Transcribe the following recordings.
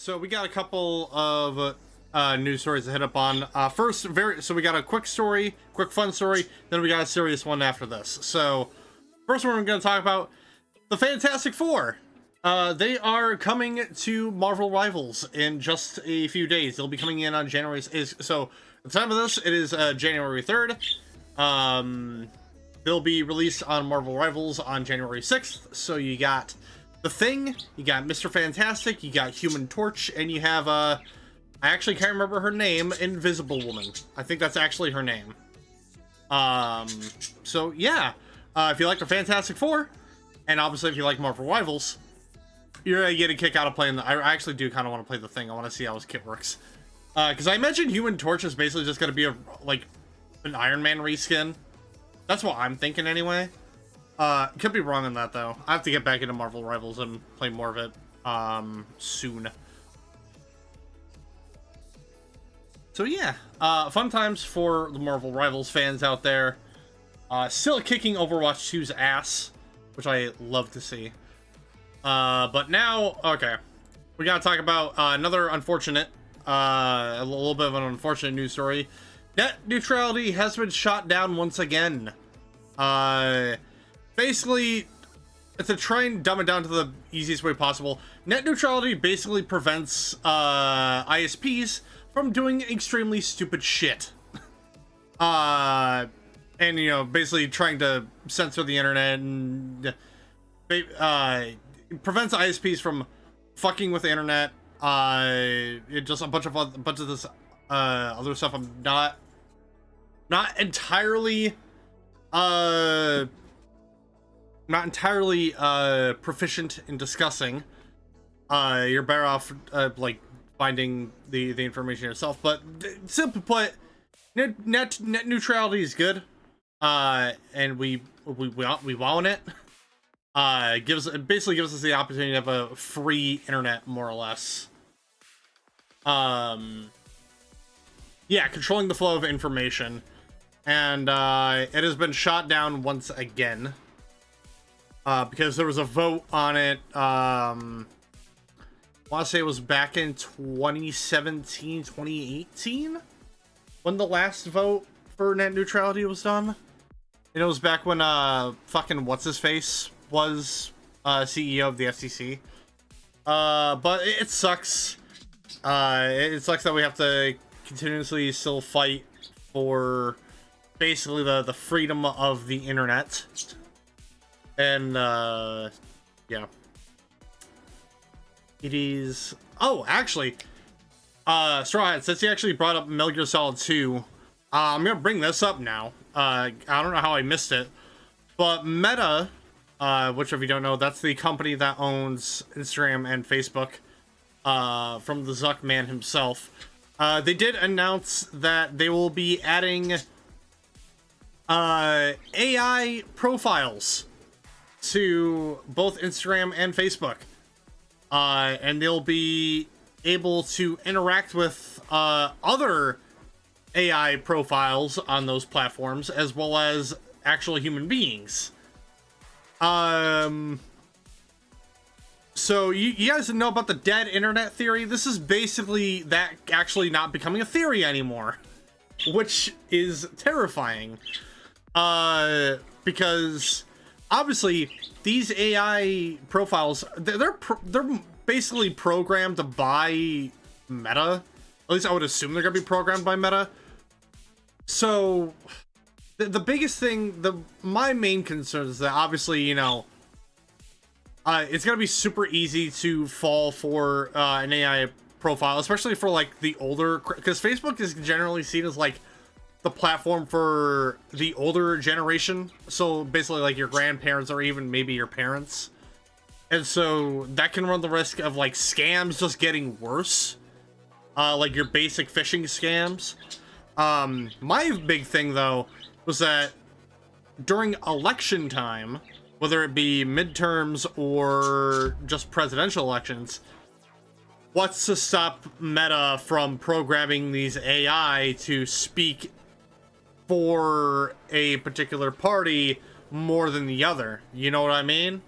So we got a couple of news stories to hit up on. First, so we got a quick story, quick fun story. Then we got a serious one after this. So first one we're going to talk about the Fantastic Four. They are coming to Marvel Rivals in just a few days. They'll be coming in on January. So at the time of this, it is January 3rd. They'll be released on Marvel Rivals on January 6th. So you got The Thing, you got Mr. Fantastic, you got Human Torch, and you have I actually can't remember her name, Invisible Woman. I think that's actually her name. So yeah, if you like the Fantastic Four, and obviously if you like Marvel Rivals, you're gonna get a kick out of playing I actually do kind of want to play The Thing. I want to see how his kit works. Because I imagine Human Torch is basically just gonna be an Iron Man reskin. That's what I'm thinking anyway. Could be wrong on that though. I have to get back into Marvel Rivals and play more of it soon. So yeah, fun times for the Marvel Rivals fans out there. Still kicking Overwatch 2's ass, which I love to see. But now, okay, we gotta talk about another unfortunate, a little bit of an unfortunate news story. Net neutrality has been shot down once again. Basically, to try and dumb it down to the easiest way possible, net neutrality basically prevents ISPs from doing extremely stupid shit. And, you know, basically trying to censor the internet and it prevents ISPs from fucking with the internet. Just a bunch of this other stuff I'm not entirely proficient in discussing. You're better off finding the information yourself, but simply put, net neutrality is good, and we want it. It basically gives us the opportunity to have a free internet, more or less. Yeah, controlling the flow of information, and it has been shot down once again, because there was a vote on it. I want to say it was back in 2017, 2018, when the last vote for net neutrality was done. And it was back when fucking what's-his-face was CEO of the FCC. But it sucks. It sucks that we have to continuously still fight for basically the freedom of the internet. And yeah. It is... Oh, actually, Strawhead, since you actually brought up Metal Gear Solid 2, I'm gonna bring this up now. I don't know how I missed it, but Meta, which if you don't know, that's the company that owns Instagram and Facebook, from the Zuck man himself. They did announce that they will be adding AI profiles to both Instagram and Facebook. And they'll be able to interact with other AI profiles on those platforms, as well as actual human beings. So you guys know about the dead internet theory? This is basically that actually not becoming a theory anymore, which is terrifying. Because obviously these AI profiles, they're basically programmed by Meta. At least I would assume they're gonna be programmed by Meta. So the biggest thing, my main concern is that obviously, you know, it's gonna be super easy to fall for an AI profile, especially for like the older, because Facebook is generally seen as like the platform for the older generation. So basically like your grandparents or even maybe your parents. And so that can run the risk of like scams just getting worse. Like your basic phishing scams. My big thing though was that during election time, whether it be midterms or just presidential elections, what's to stop Meta from programming these AI to speak for a particular party more than the other? You know what I mean?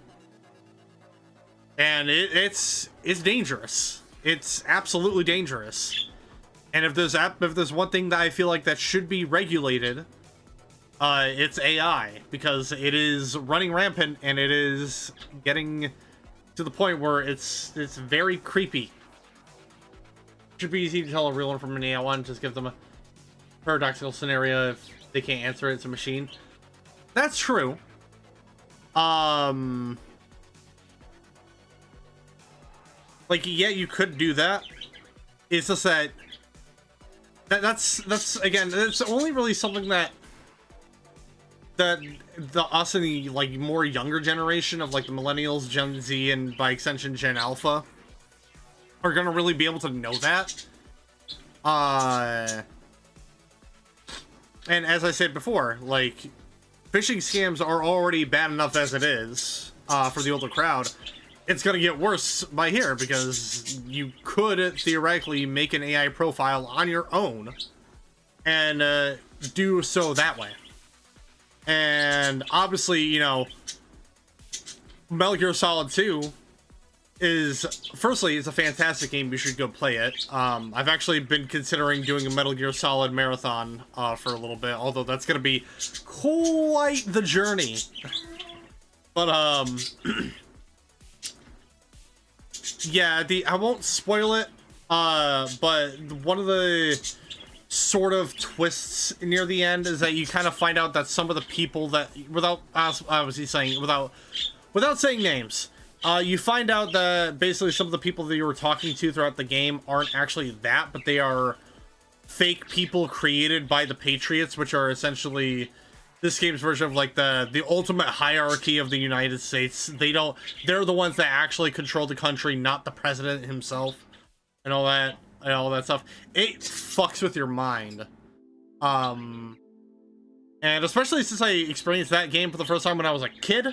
And it's dangerous. It's absolutely dangerous. And if there's one thing that I feel like that should be regulated, it's AI, because it is running rampant and it is getting to the point where it's very creepy. Should be easy to tell a real one from an AI one. Just give them a paradoxical scenario. If they can't answer it, it's a machine. That's true. Like, yeah, you could do that. It's just that that's again, it's only really something that us and the like more younger generation of like the millennials, Gen Z, and by extension Gen Alpha are gonna really be able to know that. And as I said before, like, phishing scams are already bad enough as it is for the older crowd. It's gonna get worse by here, because you could theoretically make an AI profile on your own and do so that way. And obviously, you know, Metal Gear Solid 2 is, firstly, it's a fantastic game. You should go play it. I've actually been considering doing a Metal Gear Solid marathon for a little bit, although that's gonna be quite the journey. But yeah, I won't spoil it, but one of the sort of twists near the end is that you kind of find out that some of the people that, without saying names, you find out that basically some of the people that you were talking to throughout the game aren't actually that, but they are fake people created by the Patriots, which are essentially this game's version of like the ultimate hierarchy of the United States. They're the ones that actually control the country, not the president himself, and all that stuff. It fucks with your mind. And especially since I experienced that game for the first time when I was a kid.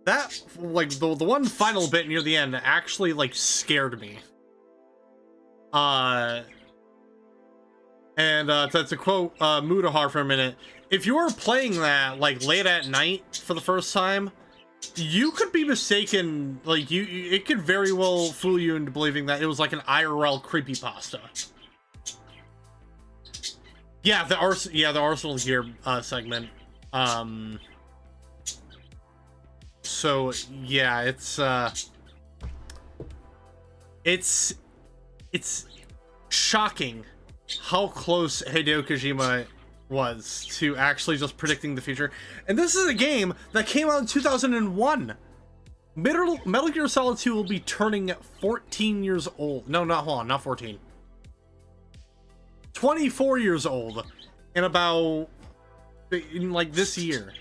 That, like, the one final bit near the end actually, like, scared me. And to quote Mudahar for a minute, if you were playing that like late at night for the first time, you could be mistaken. Like, it could very well fool you into believing that it was like an IRL creepypasta. Yeah, the Arsenal Gear segment. So yeah, it's shocking how close Hideo Kojima was to actually just predicting the future. And this is a game that came out in 2001. Metal Gear Solid 2 will be turning 14 years old. No, hold on, not 14. 24 years old in like this year.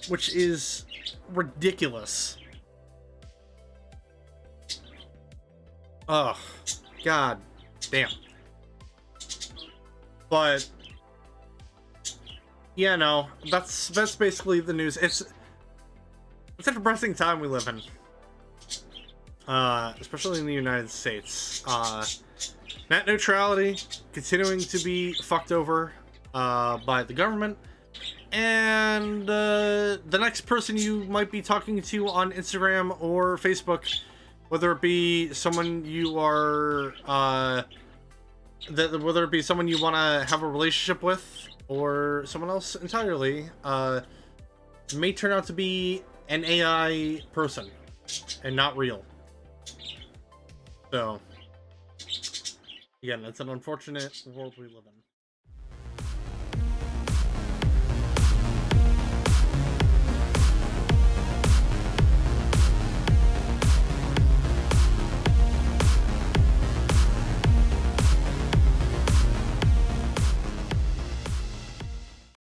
Which is ridiculous. Ugh. God damn. But yeah, no, that's basically the news. It's a depressing time we live in. Especially in the United States. Net neutrality continuing to be fucked over by the government. And the next person you might be talking to on Instagram or Facebook, whether it be someone you are, whether it be someone you want to have a relationship with, or someone else entirely, may turn out to be an AI person and not real. So, again, it's an unfortunate world we live in.